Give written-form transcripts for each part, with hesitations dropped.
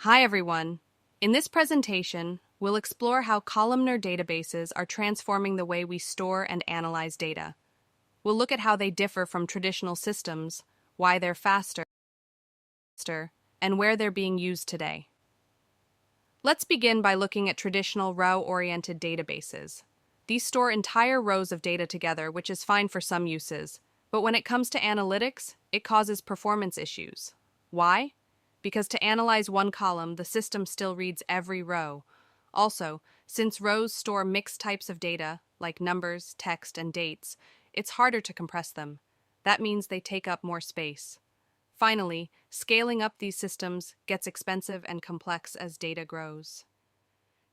Hi everyone. In this presentation, we'll explore how columnar databases are transforming the way we store and analyze data. We'll look at how they differ from traditional systems, why they're faster, and where they're being used today. Let's begin by looking at traditional row-oriented databases. These store entire rows of data together, which is fine for some uses, but when it comes to analytics, it causes performance issues. Why? Because to analyze one column, the system still reads every row. Also, since rows store mixed types of data, like numbers, text, and dates, it's harder to compress them. That means they take up more space. Finally, scaling up these systems gets expensive and complex as data grows.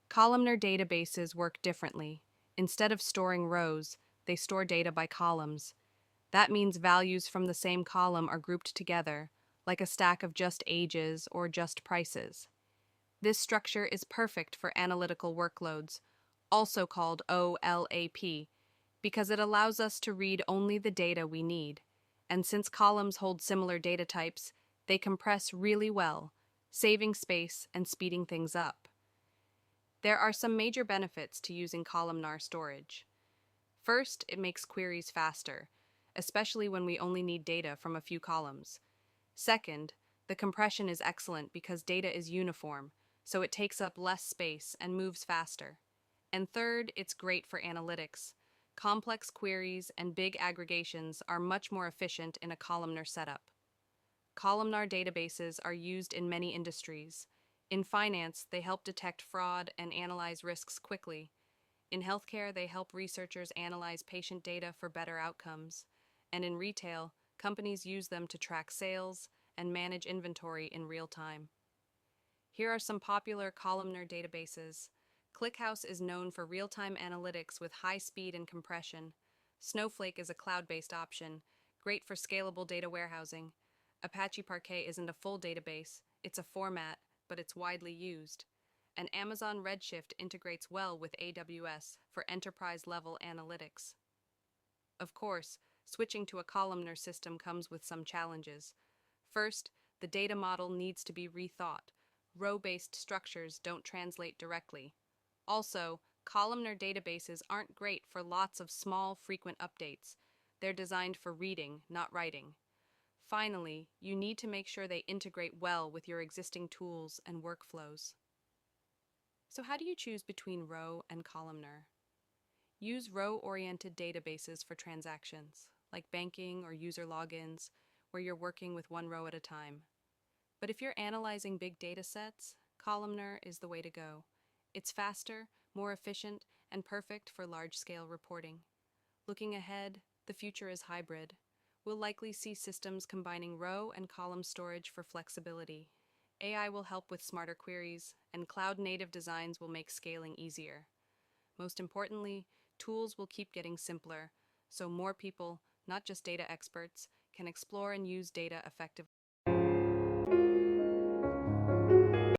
Columnar databases work differently. Instead of storing rows, they store data by columns. That means values from the same column are grouped together, like a stack of just ages or just prices. This structure is perfect for analytical workloads, also called OLAP, because it allows us to read only the data we need. And since columns hold similar data types, they compress really well, saving space and speeding things up. There are some major benefits to using columnar storage. First, it makes queries faster, especially when we only need data from a few columns. Second, the compression is excellent because data is uniform, so it takes up less space and moves faster. And third, it's great for analytics. Complex queries and big aggregations are much more efficient in a columnar setup. Columnar databases are used in many industries. In finance, they help detect fraud and analyze risks quickly. In healthcare, they help researchers analyze patient data for better outcomes. And in retail, companies use them to track sales and manage inventory in real time. Here are some popular columnar databases. ClickHouse is known for real-time analytics with high speed and compression. Snowflake is a cloud-based option, great for scalable data warehousing. Apache Parquet isn't a full database, it's a format, but it's widely used. And Amazon Redshift integrates well with AWS for enterprise-level analytics. Of course, switching to a columnar system comes with some challenges. First, the data model needs to be rethought. Row-based structures don't translate directly. Also, columnar databases aren't great for lots of small, frequent updates. They're designed for reading, not writing. Finally, you need to make sure they integrate well with your existing tools and workflows. So how do you choose between row and columnar? Use row-oriented databases for transactions, like banking or user logins, where you're working with one row at a time. But if you're analyzing big data sets, columnar is the way to go. It's faster, more efficient, and perfect for large-scale reporting. Looking ahead, the future is hybrid. We'll likely see systems combining row and column storage for flexibility. AI will help with smarter queries, and cloud-native designs will make scaling easier. Most importantly, tools will keep getting simpler, so more people, not just data experts, can explore and use data effectively.